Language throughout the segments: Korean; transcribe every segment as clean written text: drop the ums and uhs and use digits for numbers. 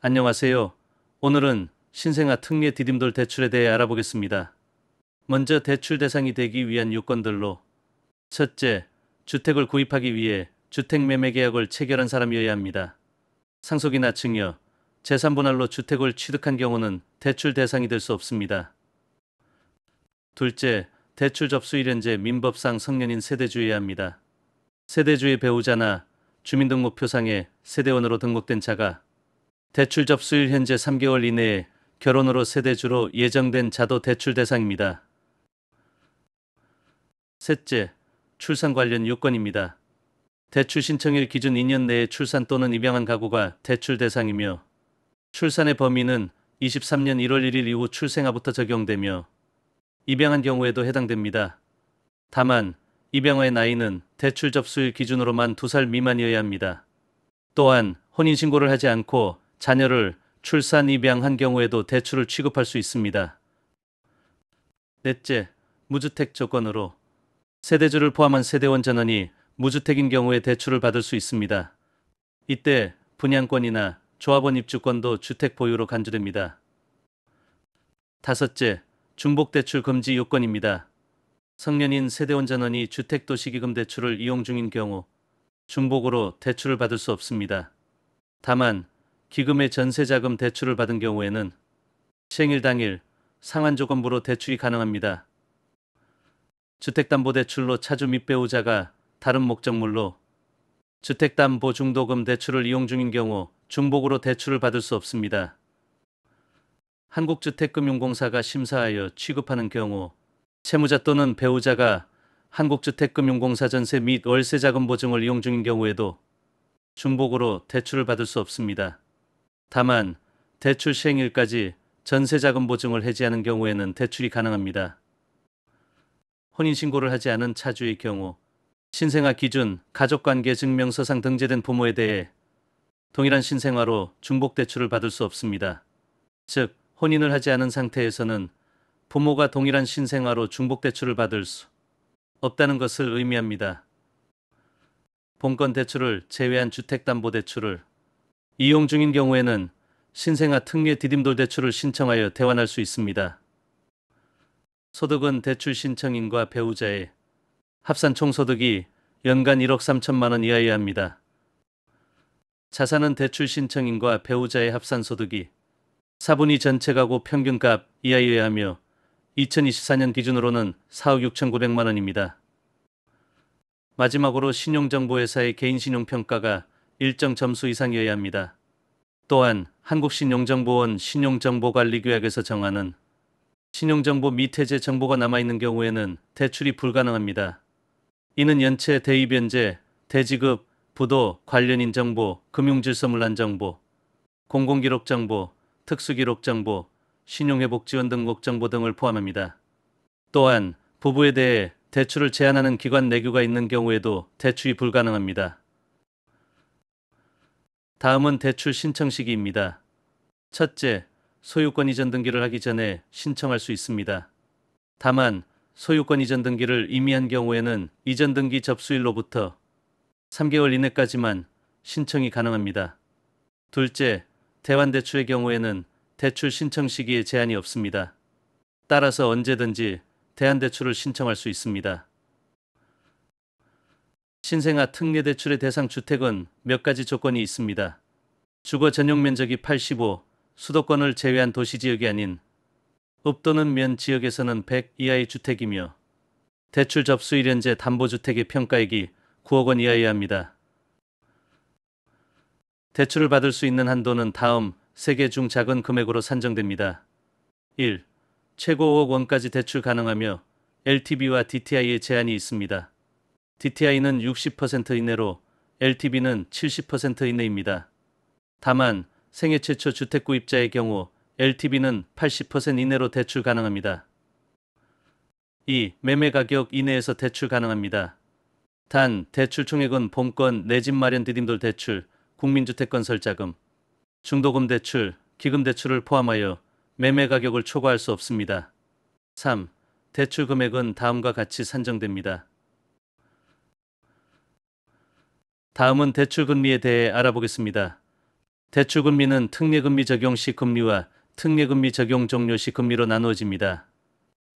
안녕하세요. 오늘은 신생아 특례 디딤돌 대출에 대해 알아보겠습니다. 먼저 대출 대상이 되기 위한 요건들로 첫째, 주택을 구입하기 위해 주택매매계약을 체결한 사람이어야 합니다. 상속이나 증여, 재산분할로 주택을 취득한 경우는 대출 대상이 될 수 없습니다. 둘째, 대출 접수일 현재 민법상 성년인 세대주여야 합니다. 세대주의 배우자나 주민등록표상에 세대원으로 등록된 자가 대출 접수일 현재 3개월 이내에 결혼으로 세대주로 예정된 자도 대출 대상입니다. 셋째, 출산 관련 요건입니다. 대출 신청일 기준 2년 내에 출산 또는 입양한 가구가 대출 대상이며 출산의 범위는 23년 1월 1일 이후 출생아부터 적용되며 입양한 경우에도 해당됩니다. 다만 입양아의 나이는 대출 접수일 기준으로만 2살 미만이어야 합니다. 또한 혼인신고를 하지 않고 자녀를 출산 입양한 경우에도 대출을 취급할 수 있습니다. 넷째, 무주택 조건으로 세대주를 포함한 세대원 전원이 무주택인 경우에 대출을 받을 수 있습니다. 이때 분양권이나 조합원 입주권도 주택 보유로 간주됩니다. 다섯째, 중복대출 금지 요건입니다. 성년인 세대원 전원이 주택도시기금 대출을 이용 중인 경우 중복으로 대출을 받을 수 없습니다. 다만 기금의 전세자금 대출을 받은 경우에는 시행일 당일 상환조건부로 대출이 가능합니다. 주택담보대출로 차주 및 배우자가 다른 목적물로 주택담보중도금 대출을 이용 중인 경우 중복으로 대출을 받을 수 없습니다. 한국주택금융공사가 심사하여 취급하는 경우 채무자 또는 배우자가 한국주택금융공사 전세 및 월세자금 보증을 이용 중인 경우에도 중복으로 대출을 받을 수 없습니다. 다만 대출 시행일까지 전세자금 보증을 해지하는 경우에는 대출이 가능합니다. 혼인신고를 하지 않은 차주의 경우 신생아 기준 가족관계 증명서상 등재된 부모에 대해 동일한 신생아로 중복대출을 받을 수 없습니다. 즉 혼인을 하지 않은 상태에서는 부모가 동일한 신생아로 중복대출을 받을 수 없다는 것을 의미합니다. 본건 대출을 제외한 주택담보대출을 이용 중인 경우에는 신생아 특례 디딤돌 대출을 신청하여 대환할 수 있습니다. 소득은 대출 신청인과 배우자의 합산 총소득이 연간 1억 3천만 원 이하여야 합니다. 자산은 대출 신청인과 배우자의 합산 소득이 4분위 전체 가구 평균값 이하여야 하며 2024년 기준으로는 4억 6천9백만 원입니다. 마지막으로 신용정보회사의 개인신용평가가 일정 점수 이상이어야 합니다. 또한 한국신용정보원 신용정보관리규약에서 정하는 신용정보 및 해제 정보가 남아있는 경우에는 대출이 불가능합니다. 이는 연체, 대입연재, 대지급, 부도, 관련인 정보, 금융질서문란 정보, 공공기록 정보, 특수기록 정보, 신용회복지원 등록 정보 등을 포함합니다. 또한 부부에 대해 대출을 제한하는 기관 내규가 있는 경우에도 대출이 불가능합니다. 다음은 대출 신청 시기입니다. 첫째, 소유권 이전 등기를 하기 전에 신청할 수 있습니다. 다만 소유권 이전 등기를 이미 한 경우에는 이전 등기 접수일로부터 3개월 이내까지만 신청이 가능합니다. 둘째, 대환대출의 경우에는 대출 신청 시기에 제한이 없습니다. 따라서 언제든지 대환대출을 신청할 수 있습니다. 신생아 특례대출의 대상 주택은 몇 가지 조건이 있습니다. 주거 전용 면적이 85, 수도권을 제외한 도시지역이 아닌 읍 또는 면 지역에서는 100 이하의 주택이며 대출 접수일 현재 담보주택의 평가액이 9억 원 이하여야 합니다. 대출을 받을 수 있는 한도는 다음 3개 중 작은 금액으로 산정됩니다. 1. 최고 5억 원까지 대출 가능하며 LTV와 DTI에 제한이 있습니다. DTI는 60% 이내로 LTV는 70% 이내입니다. 다만 생애 최초 주택 구입자의 경우 LTV는 80% 이내로 대출 가능합니다. 2. 매매 가격 이내에서 대출 가능합니다. 단 대출 총액은 본건 내 집 마련 디딤돌 대출, 국민주택건설자금, 중도금 대출, 기금 대출을 포함하여 매매 가격을 초과할 수 없습니다. 3. 대출 금액은 다음과 같이 산정됩니다. 다음은 대출 금리에 대해 알아보겠습니다. 대출금리는 특례금리 적용 시 금리와 특례금리 적용 종료 시 금리로 나누어집니다.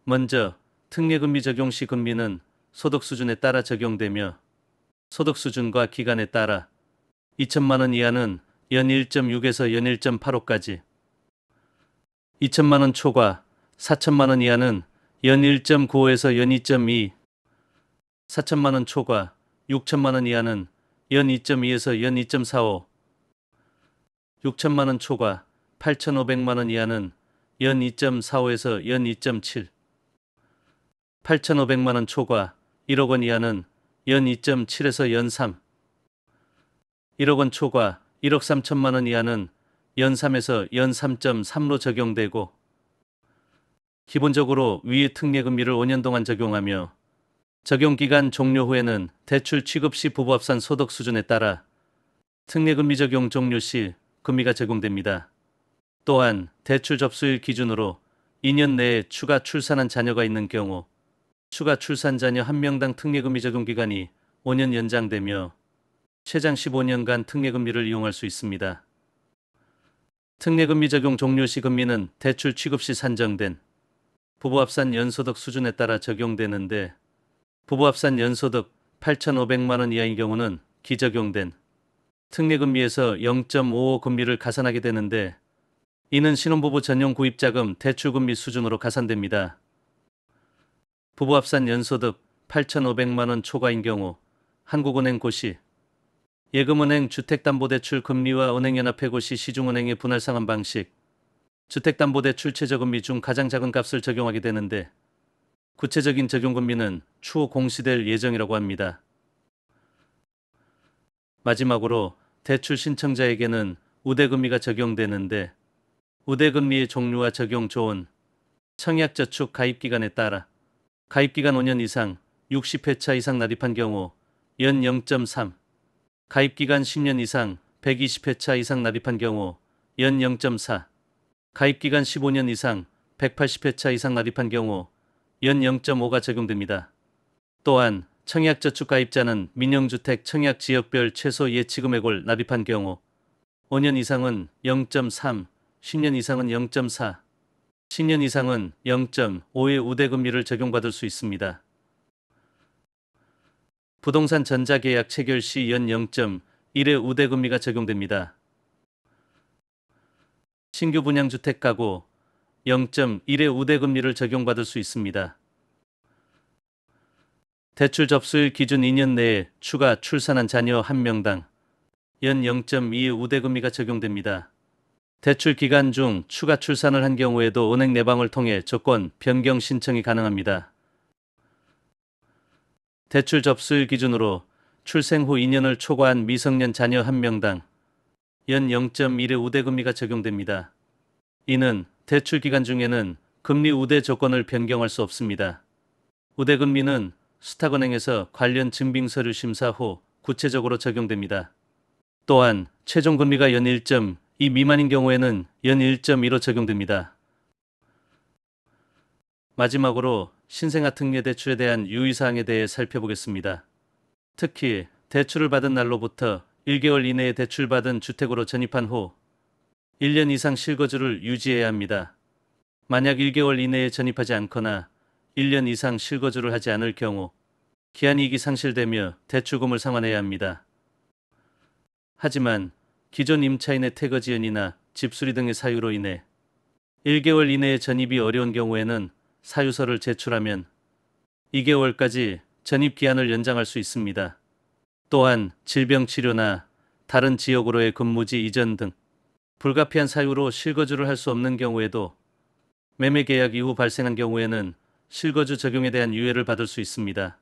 먼저 특례금리 적용 시 금리는 소득 수준에 따라 적용되며 소득 수준과 기간에 따라 2천만 원 이하는 연 1.6에서 연 1.85까지, 2천만 원 초과 4천만 원 이하는 연 1.95에서 연 2.2, 4천만 원 초과 6천만 원 이하는 연 2.2에서 연 2.45, 6천만 원 초과 8,500만 원 이하는 연 2.45에서 연 2.7, 8,500만 원 초과 1억 원 이하는 연 2.7에서 연 3, 1억 원 초과 1억 3천만 원 이하는 연 3에서 연 3.3로 적용되고, 기본적으로 위의 특례금리를 5년 동안 적용하며 적용기간 종료 후에는 대출 취급 시 부부합산 소득 수준에 따라 특례금리 적용 종료 시 금리가 적용됩니다. 또한 대출 접수일 기준으로 2년 내에 추가 출산한 자녀가 있는 경우 추가 출산 자녀 1명당 특례금리 적용 기간이 5년 연장되며 최장 15년간 특례금리를 이용할 수 있습니다. 특례금리 적용 종료 시 금리는 대출 취급 시 산정된 부부합산 연소득 수준에 따라 적용되는데, 부부합산 연소득 8,500만 원 이하인 경우는 기적용된 특례금리에서 0.55 금리를 가산하게 되는데, 이는 신혼부부 전용 구입자금 대출금리 수준으로 가산됩니다. 부부합산 연소득 8,500만 원 초과인 경우 한국은행 고시, 예금은행 주택담보대출 금리와 은행연합회 고시 시중은행의 분할 상환 방식, 주택담보대출 최저금리 중 가장 작은 값을 적용하게 되는데, 구체적인 적용금리는 추후 공시될 예정이라고 합니다. 마지막으로 대출 신청자에게는 우대금리가 적용되는데, 우대금리의 종류와 적용 조언, 청약저축 가입기간에 따라 가입기간 5년 이상 60회차 이상 납입한 경우 연 0.3, 가입기간 10년 이상 120회차 이상 납입한 경우 연 0.4, 가입기간 15년 이상 180회차 이상 납입한 경우 연 0.5가 적용됩니다. 또한 청약저축 가입자는 민영주택 청약지역별 최소 예치금액을 납입한 경우 5년 이상은 0.3, 10년 이상은 0.4, 10년 이상은 0.5의 우대금리를 적용받을 수 있습니다. 부동산 전자계약 체결 시 연 0.1의 우대금리가 적용됩니다. 신규 분양주택 가구 0.1의 우대금리를 적용받을 수 있습니다. 대출 접수일 기준 2년 내에 추가 출산한 자녀 1명당 연 0.2의 우대금리가 적용됩니다. 대출 기간 중 추가 출산을 한 경우에도 은행 내방을 통해 조건 변경 신청이 가능합니다. 대출 접수일 기준으로 출생 후 2년을 초과한 미성년 자녀 1명당 연 0.1의 우대금리가 적용됩니다. 이는 대출 기간 중에는 금리 우대 조건을 변경할 수 없습니다. 우대금리는 수탁은행에서 관련 증빙서류 심사 후 구체적으로 적용됩니다. 또한 최종 금리가 연 1.2 미만인 경우에는 연 1.2로 적용됩니다. 마지막으로 신생아 특례 대출에 대한 유의사항에 대해 살펴보겠습니다. 특히 대출을 받은 날로부터 1개월 이내에 대출받은 주택으로 전입한 후 1년 이상 실거주를 유지해야 합니다. 만약 1개월 이내에 전입하지 않거나 1년 이상 실거주를 하지 않을 경우 기한이익이 상실되며 대출금을 상환해야 합니다. 하지만 기존 임차인의 퇴거지연이나 집수리 등의 사유로 인해 1개월 이내에 전입이 어려운 경우에는 사유서를 제출하면 2개월까지 전입 기한을 연장할 수 있습니다. 또한 질병 치료나 다른 지역으로의 근무지 이전 등 불가피한 사유로 실거주를 할 수 없는 경우에도 매매 계약 이후 발생한 경우에는 실거주 적용에 대한 유예를 받을 수 있습니다.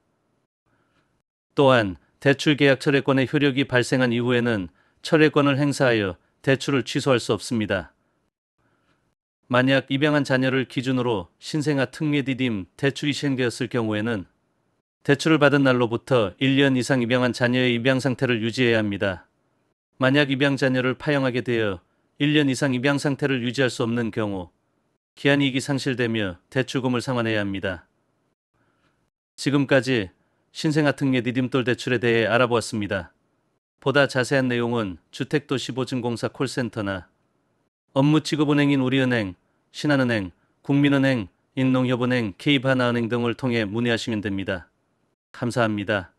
또한 대출 계약 철회권의 효력이 발생한 이후에는 철회권을 행사하여 대출을 취소할 수 없습니다. 만약 입양한 자녀를 기준으로 신생아 특례 디딤 대출이 시행되었을 경우에는 대출을 받은 날로부터 1년 이상 입양한 자녀의 입양 상태를 유지해야 합니다. 만약 입양 자녀를 파형하게 되어 1년 이상 입양 상태를 유지할 수 없는 경우 기한이익이 상실되며 대출금을 상환해야 합니다. 지금까지 신생아 특례 디딤돌 대출에 대해 알아보았습니다. 보다 자세한 내용은 주택도시보증공사 콜센터나 업무지급은행인 우리은행, 신한은행, 국민은행, 인농협은행, K바나은행 등을 통해 문의하시면 됩니다. 감사합니다.